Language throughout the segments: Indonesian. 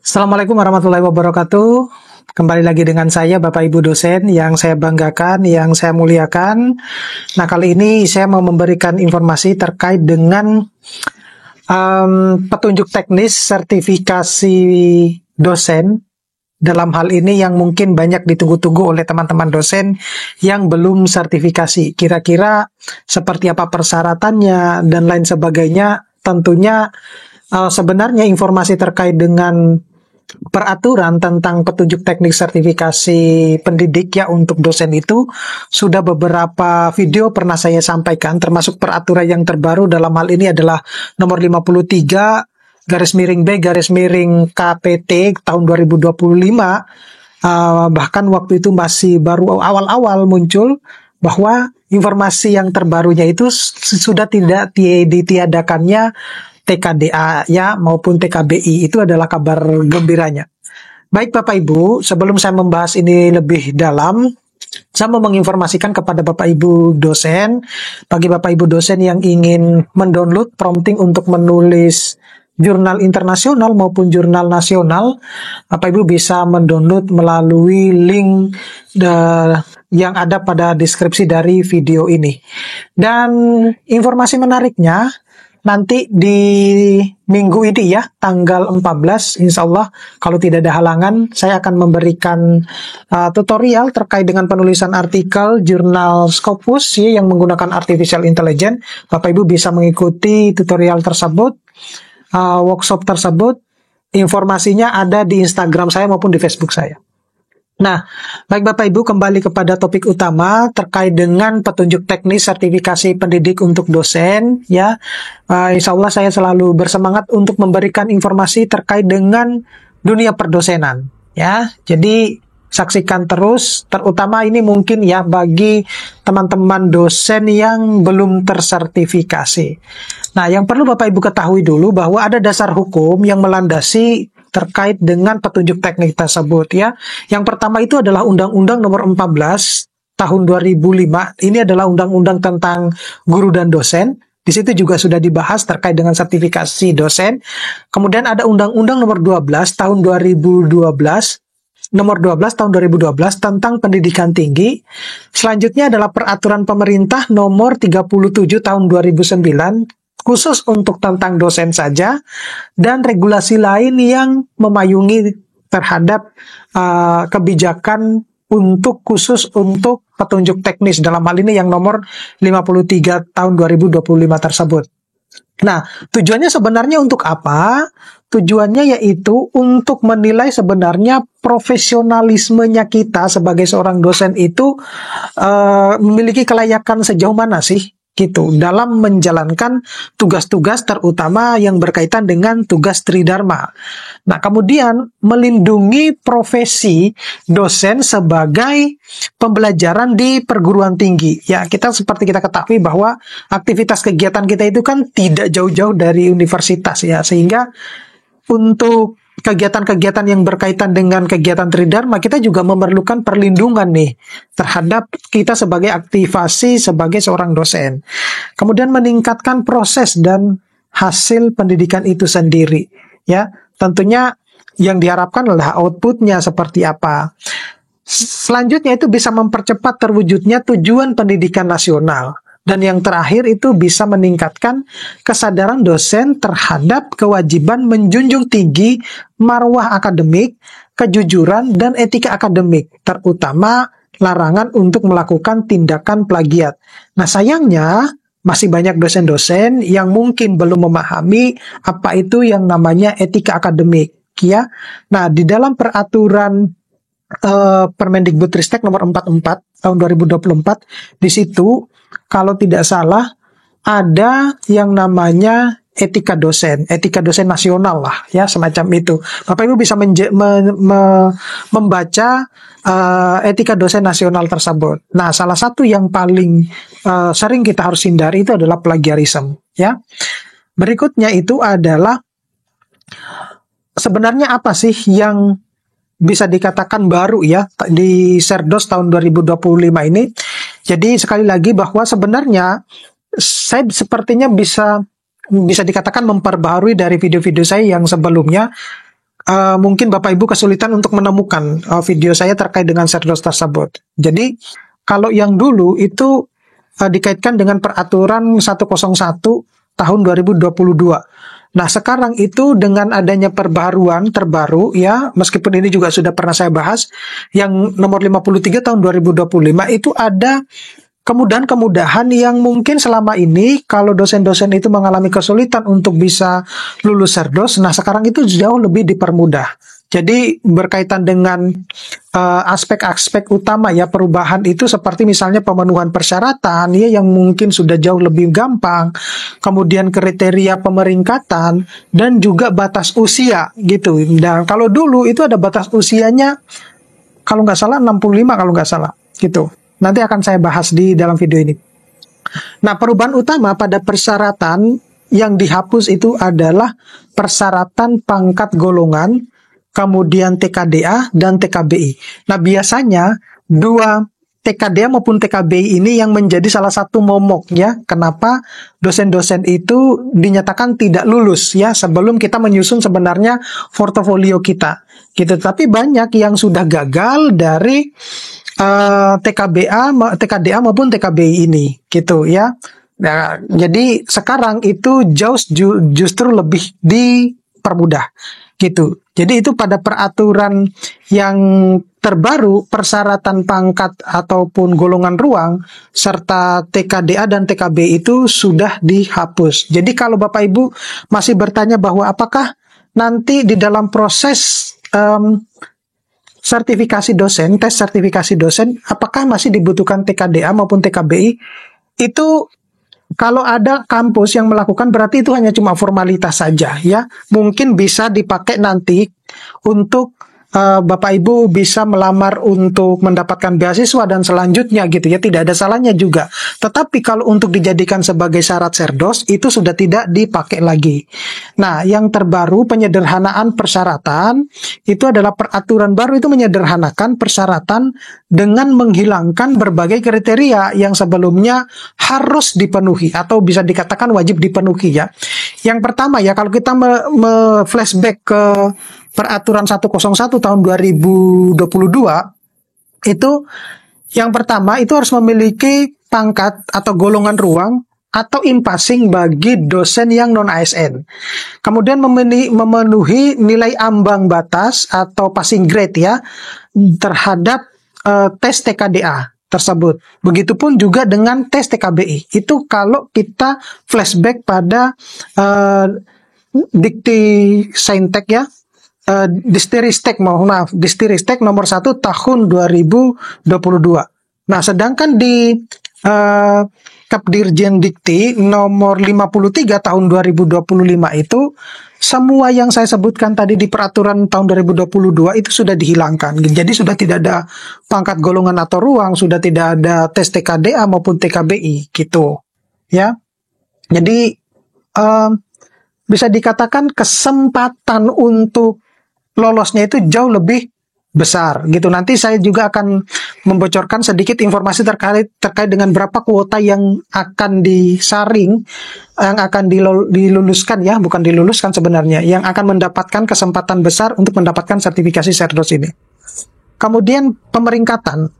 Assalamualaikum warahmatullahi wabarakatuh. Kembali lagi dengan saya, Bapak Ibu dosen yang saya banggakan, yang saya muliakan. Nah, kali ini saya mau memberikan informasi terkait dengan petunjuk teknis sertifikasi dosen. Dalam hal ini yang mungkin banyak ditunggu-tunggu oleh teman-teman dosen yang belum sertifikasi. Kira-kira seperti apa persyaratannya dan lain sebagainya. Tentunya sebenarnya informasi terkait dengan peraturan tentang petunjuk teknik sertifikasi pendidik ya untuk dosen itu sudah beberapa video pernah saya sampaikan, termasuk peraturan yang terbaru dalam hal ini adalah nomor 53 garis miring B garis miring KPT tahun 2025. Bahkan waktu itu masih baru awal-awal muncul bahwa informasi yang terbarunya itu sudah tidak ditiadakannya TKDA ya maupun TKBI. Itu adalah kabar gembiranya. Baik Bapak Ibu, sebelum saya membahas ini lebih dalam, saya mau menginformasikan kepada Bapak Ibu dosen, bagi Bapak Ibu dosen yang ingin mendownload prompting untuk menulis jurnal internasional maupun jurnal nasional, Bapak Ibu bisa mendownload melalui link yang ada pada deskripsi dari video ini. Dan informasi menariknya, nanti di minggu ini ya, tanggal 14, insya Allah kalau tidak ada halangan, saya akan memberikan tutorial terkait dengan penulisan artikel jurnal Scopus ya, yang menggunakan Artificial Intelligence. Bapak Ibu bisa mengikuti tutorial tersebut, workshop tersebut. Informasinya ada di Instagram saya maupun di Facebook saya. Nah, baik Bapak Ibu, kembali kepada topik utama terkait dengan petunjuk teknis sertifikasi pendidik untuk dosen ya. Insya Allah saya selalu bersemangat untuk memberikan informasi terkait dengan dunia perdosenan ya. Jadi saksikan terus, terutama ini mungkin ya bagi teman-teman dosen yang belum tersertifikasi. Nah, yang perlu Bapak Ibu ketahui dulu bahwa ada dasar hukum yang melandasi terkait dengan petunjuk teknik tersebut ya. Yang pertama itu adalah Undang-Undang Nomor 14 Tahun 2005. Ini adalah undang-undang tentang guru dan dosen. Di situ juga sudah dibahas terkait dengan sertifikasi dosen. Kemudian ada Undang-Undang Nomor 12 Tahun 2012. Nomor 12 tahun 2012 tentang pendidikan tinggi. Selanjutnya adalah Peraturan Pemerintah Nomor 37 tahun 2009 khusus untuk tentang dosen saja, dan regulasi lain yang memayungi terhadap kebijakan untuk khusus untuk petunjuk teknis, dalam hal ini yang nomor 53 tahun 2025 tersebut. Nah, tujuannya sebenarnya untuk apa? Tujuannya yaitu untuk menilai sebenarnya profesionalismenya kita sebagai seorang dosen itu memiliki kelayakan sejauh mana sih gitu dalam menjalankan tugas-tugas terutama yang berkaitan dengan tugas tridharma. Nah, kemudian melindungi profesi dosen sebagai pembelajaran di perguruan tinggi. Ya, kita seperti kita ketahui bahwa aktivitas kegiatan kita itu kan tidak jauh-jauh dari universitas ya, sehingga untuk kegiatan-kegiatan yang berkaitan dengan kegiatan tridharma, kita juga memerlukan perlindungan nih terhadap kita sebagai aktivasi sebagai seorang dosen. Kemudian meningkatkan proses dan hasil pendidikan itu sendiri. Ya, tentunya yang diharapkan adalah outputnya seperti apa. Selanjutnya itu bisa mempercepat terwujudnya tujuan pendidikan nasional. Dan yang terakhir itu bisa meningkatkan kesadaran dosen terhadap kewajiban menjunjung tinggi marwah akademik, kejujuran, dan etika akademik, terutama larangan untuk melakukan tindakan plagiat. Nah, sayangnya masih banyak dosen-dosen yang mungkin belum memahami apa itu yang namanya etika akademik, ya. Nah, di dalam peraturan Permendikbudristek nomor 44 tahun 2024, di situ kalau tidak salah ada yang namanya etika dosen nasional lah ya, semacam itu. Bapak Ibu bisa membaca etika dosen nasional tersebut. Nah, salah satu yang paling sering kita harus hindari itu adalah plagiarisme ya. Berikutnya itu adalah sebenarnya apa sih yang bisa dikatakan baru ya di Serdos tahun 2025 ini. Jadi sekali lagi bahwa sebenarnya saya sepertinya bisa dikatakan memperbaharui dari video-video saya yang sebelumnya. mungkin Bapak Ibu kesulitan untuk menemukan video saya terkait dengan Serdos tersebut. Jadi kalau yang dulu itu dikaitkan dengan peraturan 101 tahun 2022. Nah, sekarang itu dengan adanya perbaharuan terbaru ya, meskipun ini juga sudah pernah saya bahas, yang nomor 53 tahun 2025 itu ada kemudahan-kemudahan yang mungkin selama ini kalau dosen-dosen itu mengalami kesulitan untuk bisa lulus Serdos, nah sekarang itu jauh lebih dipermudah. Jadi berkaitan dengan aspek-aspek utama ya perubahan itu seperti misalnya pemenuhan persyaratan ya yang mungkin sudah jauh lebih gampang, kemudian kriteria pemeringkatan dan juga batas usia gitu. Dan kalau dulu itu ada batas usianya kalau nggak salah 65 kalau nggak salah gitu. Nanti akan saya bahas di dalam video ini. Nah, perubahan utama pada persyaratan yang dihapus itu adalah persyaratan pangkat golongan, kemudian TKDA dan TKBI. Nah, biasanya dua TKDA maupun TKBI ini yang menjadi salah satu momok ya. Kenapa dosen-dosen itu dinyatakan tidak lulus ya sebelum kita menyusun sebenarnya portofolio kita. Gitu. Tapi banyak yang sudah gagal dari TKDA maupun TKBI ini gitu ya. Nah, jadi sekarang itu justru lebih dipermudah gitu. Jadi itu pada peraturan yang terbaru persyaratan pangkat ataupun golongan ruang serta TKDA dan TKB itu sudah dihapus. Jadi kalau Bapak Ibu masih bertanya bahwa apakah nanti di dalam proses sertifikasi dosen, tes sertifikasi dosen, apakah masih dibutuhkan TKDA maupun TKBI? Itu kalau ada kampus yang melakukan berarti itu hanya cuma formalitas saja ya. Mungkin bisa dipakai nanti untuk Bapak Ibu bisa melamar untuk mendapatkan beasiswa dan selanjutnya gitu ya, tidak ada salahnya juga. Tetapi kalau untuk dijadikan sebagai syarat Serdos itu sudah tidak dipakai lagi. Nah, yang terbaru penyederhanaan persyaratan itu adalah peraturan baru itu menyederhanakan persyaratan dengan menghilangkan berbagai kriteria yang sebelumnya harus dipenuhi atau bisa dikatakan wajib dipenuhi ya. Yang pertama ya, kalau kita flashback ke peraturan 101 tahun 2022 itu yang pertama itu harus memiliki pangkat atau golongan ruang atau impasing bagi dosen yang non ASN. Kemudian memenuhi nilai ambang batas atau passing grade ya terhadap tes TKDA tersebut. Begitupun juga dengan tes TKBI. Itu kalau kita flashback pada Dikti Saintek ya. Distiristek nomor 1 tahun 2022. Nah, sedangkan di Kapdirjen Dikti nomor 53 tahun 2025 itu semua yang saya sebutkan tadi di peraturan tahun 2022 itu sudah dihilangkan. Jadi sudah tidak ada pangkat golongan atau ruang, sudah tidak ada tes TKDA maupun TKBI gitu. Ya. Jadi bisa dikatakan kesempatan untuk lolosnya itu jauh lebih besar gitu. Nanti saya juga akan membocorkan sedikit informasi terkait dengan berapa kuota yang akan disaring, yang akan diluluskan ya, bukan diluluskan sebenarnya, yang akan mendapatkan kesempatan besar untuk mendapatkan sertifikasi Serdos ini. Kemudian pemeringkatan.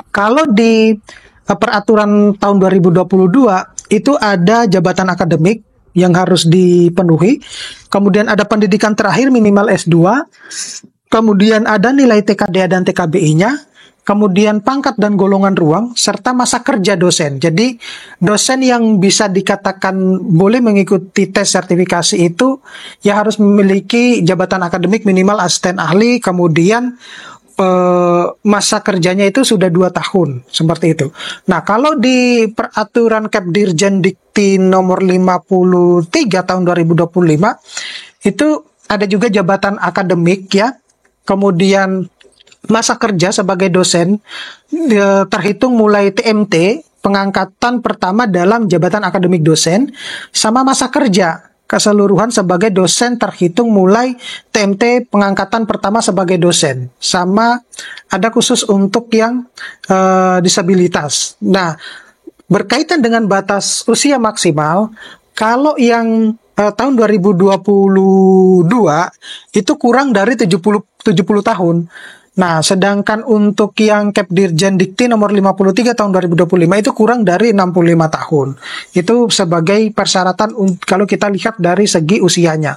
Kalau di peraturan tahun 2022 itu ada jabatan akademik yang harus dipenuhi, kemudian ada pendidikan terakhir minimal S2, kemudian ada nilai TKDA dan TKBI-nya, kemudian pangkat dan golongan ruang, serta masa kerja dosen. Jadi dosen yang bisa dikatakan boleh mengikuti tes sertifikasi itu ya harus memiliki jabatan akademik minimal asisten ahli, kemudian masa kerjanya itu sudah 2 tahun, seperti itu. Nah, kalau di peraturan Kapdirjen Dikti nomor 53 tahun 2025 itu ada juga jabatan akademik ya. Kemudian masa kerja sebagai dosen terhitung mulai TMT, pengangkatan pertama dalam jabatan akademik dosen, sama masa kerja keseluruhan sebagai dosen terhitung mulai TMT pengangkatan pertama sebagai dosen, sama ada khusus untuk yang disabilitas. Nah, berkaitan dengan batas usia maksimal, kalau yang tahun 2022 itu kurang dari 70 tahun. Nah, sedangkan untuk yang Kepdirjen Dikti nomor 53 tahun 2025 itu kurang dari 65 tahun. Itu sebagai persyaratan kalau kita lihat dari segi usianya.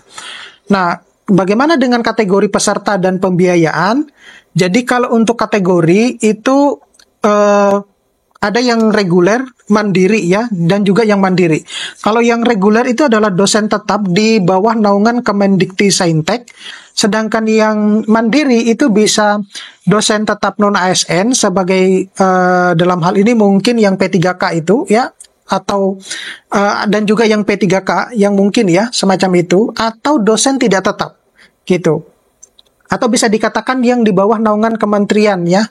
Nah, bagaimana dengan kategori peserta dan pembiayaan? Jadi kalau untuk kategori itu ada yang reguler, mandiri ya, dan juga yang mandiri. Kalau yang reguler itu adalah dosen tetap di bawah naungan Kemendikti Saintek, sedangkan yang mandiri itu bisa dosen tetap non ASN sebagai dalam hal ini mungkin yang P3K itu ya, atau dan juga yang P3K yang mungkin ya semacam itu, atau dosen tidak tetap gitu. Atau bisa dikatakan yang di bawah naungan kementerian ya,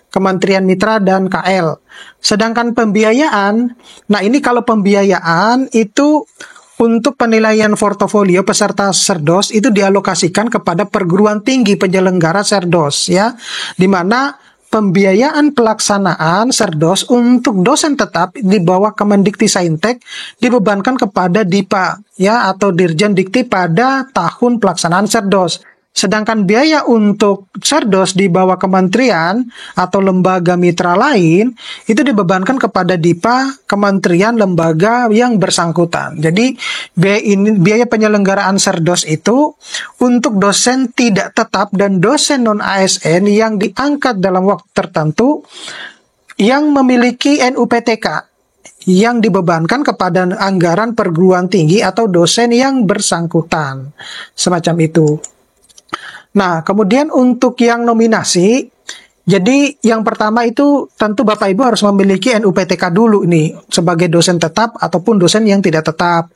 Kementerian Mitra dan KL. Sedangkan pembiayaan, nah ini kalau pembiayaan itu untuk penilaian portofolio peserta Serdos itu dialokasikan kepada perguruan tinggi penyelenggara Serdos ya, di mana pembiayaan pelaksanaan Serdos untuk dosen tetap di bawah Kemendikti Saintek dibebankan kepada DIPA ya, atau Dirjen Dikti pada tahun pelaksanaan Serdos. Sedangkan biaya untuk Serdos di bawah kementerian atau lembaga mitra lain itu dibebankan kepada DIPA, kementerian lembaga yang bersangkutan. Jadi biaya penyelenggaraan Serdos itu untuk dosen tidak tetap dan dosen non ASN yang diangkat dalam waktu tertentu yang memiliki NUPTK yang dibebankan kepada anggaran perguruan tinggi atau dosen yang bersangkutan. Semacam itu. Nah, kemudian untuk yang nominasi, jadi yang pertama itu tentu Bapak Ibu harus memiliki NUPTK dulu nih sebagai dosen tetap ataupun dosen yang tidak tetap.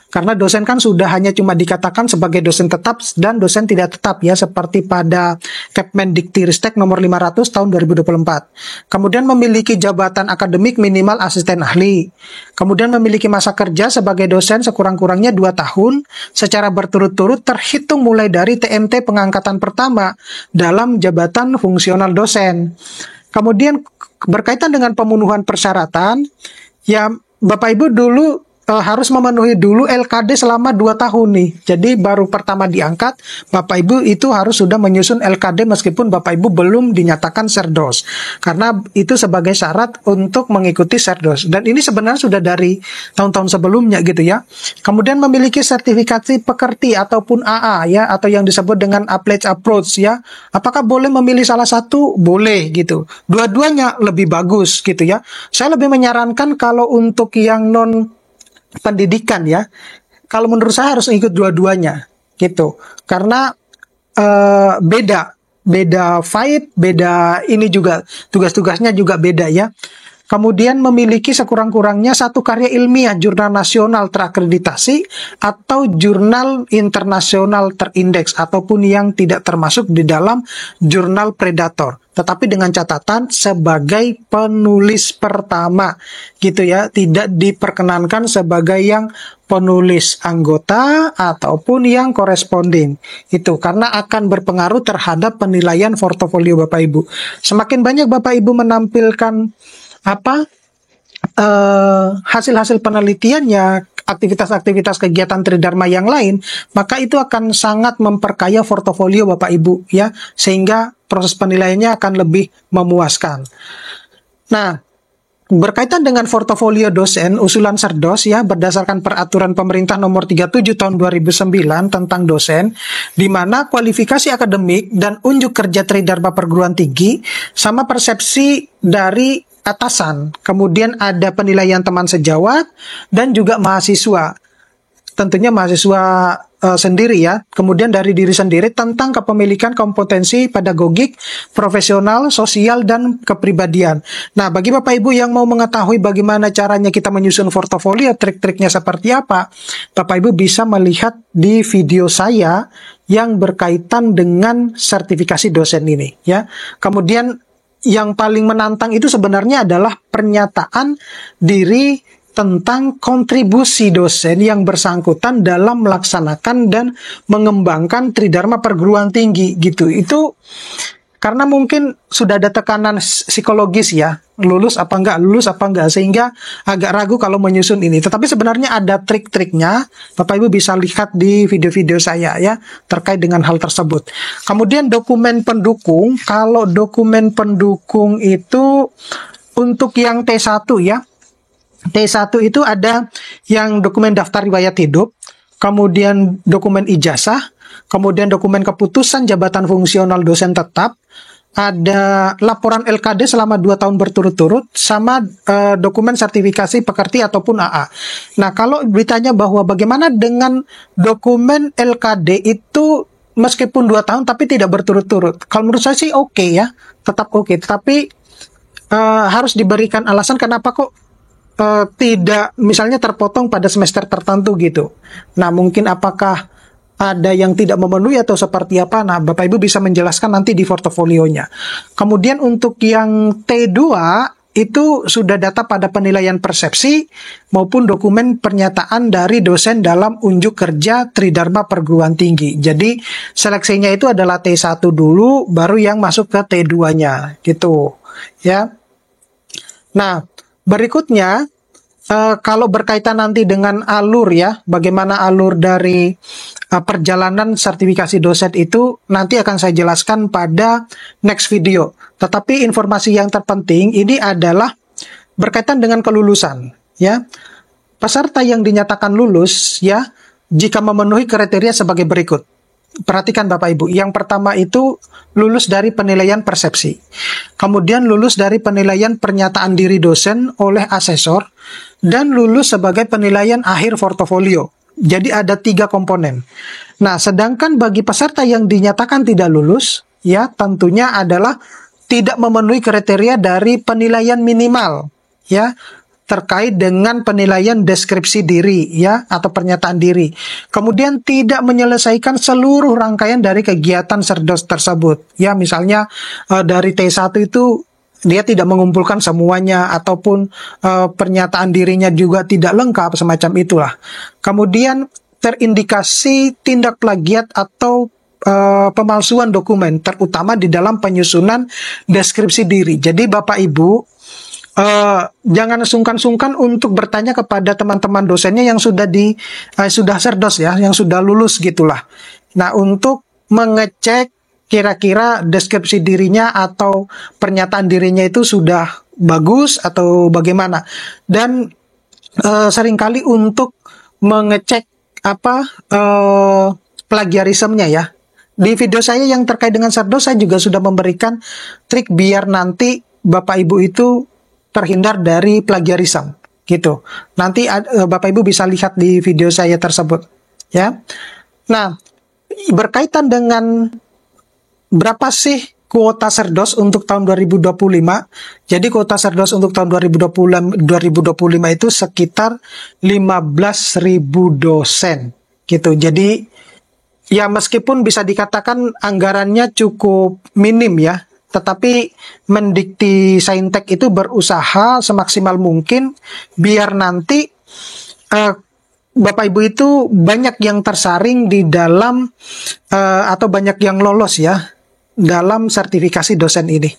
Karena dosen kan sudah hanya cuma dikatakan sebagai dosen tetap dan dosen tidak tetap ya, seperti pada Kepmendikti-Ristek nomor 500 tahun 2024. Kemudian memiliki jabatan akademik minimal asisten ahli. Kemudian memiliki masa kerja sebagai dosen sekurang-kurangnya 2 tahun secara berturut-turut terhitung mulai dari TMT pengangkatan pertama dalam jabatan fungsional dosen. Kemudian berkaitan dengan pemenuhan persyaratan, ya Bapak Ibu dulu harus memenuhi dulu LKD selama 2 tahun nih. Jadi baru pertama diangkat, Bapak Ibu itu harus sudah menyusun LKD meskipun Bapak Ibu belum dinyatakan Serdos. Karena itu sebagai syarat untuk mengikuti Serdos. Dan ini sebenarnya sudah dari tahun-tahun sebelumnya gitu ya. Kemudian memiliki sertifikasi pekerti ataupun AA ya, atau yang disebut dengan Applied Approach ya. Apakah boleh memilih salah satu? Boleh gitu. Dua-duanya lebih bagus gitu ya. Saya lebih menyarankan kalau untuk yang non pendidikan ya, kalau menurut saya harus ikut dua-duanya gitu, karena beda fight, beda ini juga tugas-tugasnya juga beda ya. Kemudian memiliki sekurang-kurangnya 1 karya ilmiah jurnal nasional terakreditasi atau jurnal internasional terindeks ataupun yang tidak termasuk di dalam jurnal predator. Tetapi dengan catatan sebagai penulis pertama gitu ya, tidak diperkenankan sebagai yang penulis anggota ataupun yang koresponden. Itu karena akan berpengaruh terhadap penilaian portofolio Bapak Ibu. Semakin banyak Bapak Ibu menampilkan hasil-hasil penelitiannya, aktivitas-aktivitas kegiatan Tridharma yang lain, maka itu akan sangat memperkaya portofolio Bapak Ibu ya, sehingga proses penilaiannya akan lebih memuaskan. Nah, berkaitan dengan portofolio dosen usulan Serdos ya, berdasarkan peraturan pemerintah nomor 37 tahun 2009 tentang dosen, di mana kualifikasi akademik dan unjuk kerja Tridharma perguruan tinggi sama persepsi dari atasan. Kemudian ada penilaian teman sejawat dan juga mahasiswa. Tentunya mahasiswa sendiri ya. Kemudian dari diri sendiri tentang kepemilikan kompetensi pedagogik, profesional, sosial, dan kepribadian. Nah, bagi Bapak Ibu yang mau mengetahui bagaimana caranya kita menyusun portofolio, trik-triknya seperti apa, Bapak Ibu bisa melihat di video saya yang berkaitan dengan sertifikasi dosen ini ya. Kemudian yang paling menantang itu sebenarnya adalah pernyataan diri tentang kontribusi dosen yang bersangkutan dalam melaksanakan dan mengembangkan Tridharma perguruan tinggi gitu. Itu Karena mungkin sudah ada tekanan psikologis ya, lulus apa enggak, sehingga agak ragu kalau menyusun ini. Tetapi sebenarnya ada trik-triknya, Bapak Ibu bisa lihat di video-video saya ya, terkait dengan hal tersebut. Kemudian dokumen pendukung, kalau dokumen pendukung itu untuk yang T1 ya, T1 itu ada yang dokumen daftar riwayat hidup, kemudian dokumen ijazah, kemudian dokumen keputusan jabatan fungsional dosen tetap, ada laporan LKD selama 2 tahun berturut-turut, sama dokumen sertifikasi pekerti ataupun AA. Nah, kalau ditanya bahwa bagaimana dengan dokumen LKD itu meskipun 2 tahun tapi tidak berturut-turut, kalau menurut saya sih oke ya, tetap oke, tetapi harus diberikan alasan kenapa kok tidak misalnya terpotong pada semester tertentu gitu. Nah, mungkin apakah ada yang tidak memenuhi atau seperti apa? Nah, Bapak Ibu bisa menjelaskan nanti di portofolionya. Kemudian untuk yang T2 itu sudah data pada penilaian persepsi maupun dokumen pernyataan dari dosen dalam unjuk kerja Tridharma perguruan tinggi. Jadi seleksinya itu adalah T1 dulu, baru yang masuk ke T2-nya gitu ya. Nah, berikutnya, kalau berkaitan nanti dengan alur ya, bagaimana alur dari perjalanan sertifikasi dosen itu nanti akan saya jelaskan pada next video. Tetapi informasi yang terpenting ini adalah berkaitan dengan kelulusan ya. Peserta yang dinyatakan lulus ya, jika memenuhi kriteria sebagai berikut. Perhatikan Bapak Ibu, yang pertama itu lulus dari penilaian persepsi, kemudian lulus dari penilaian pernyataan diri dosen oleh asesor, dan lulus sebagai penilaian akhir portofolio. Jadi ada 3 komponen. Nah, sedangkan bagi peserta yang dinyatakan tidak lulus, ya tentunya adalah tidak memenuhi kriteria dari penilaian minimal, ya, terkait dengan penilaian deskripsi diri ya atau pernyataan diri. Kemudian tidak menyelesaikan seluruh rangkaian dari kegiatan serdos tersebut. Ya, misalnya dari T1 itu dia tidak mengumpulkan semuanya ataupun pernyataan dirinya juga tidak lengkap, semacam itulah. Kemudian terindikasi tindak plagiat atau pemalsuan dokumen, terutama di dalam penyusunan deskripsi diri. Jadi Bapak Ibu jangan sungkan-sungkan untuk bertanya kepada teman-teman dosennya yang sudah serdos ya, yang sudah lulus gitulah. Nah, untuk mengecek kira-kira deskripsi dirinya atau pernyataan dirinya itu sudah bagus atau bagaimana. Dan seringkali untuk mengecek plagiarismenya ya. Di video saya yang terkait dengan serdos saya juga sudah memberikan trik biar nanti Bapak Ibu itu terhindar dari plagiarisme gitu. Nanti Bapak Ibu bisa lihat di video saya tersebut ya. Nah, berkaitan dengan berapa sih kuota serdos untuk tahun 2025? Jadi kuota serdos untuk tahun 2025 itu sekitar 15.000 dosen gitu. Jadi ya meskipun bisa dikatakan anggarannya cukup minim ya, tetapi Mendikti Saintek itu berusaha semaksimal mungkin biar nanti Bapak Ibu itu banyak yang tersaring di dalam atau banyak yang lolos ya dalam sertifikasi dosen ini.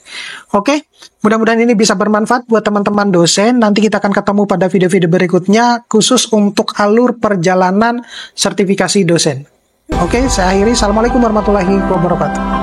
Oke, mudah-mudahan ini bisa bermanfaat buat teman-teman dosen. Nanti kita akan ketemu pada video-video berikutnya khusus untuk alur perjalanan sertifikasi dosen. Oke, saya akhiri. Assalamualaikum warahmatullahi wabarakatuh.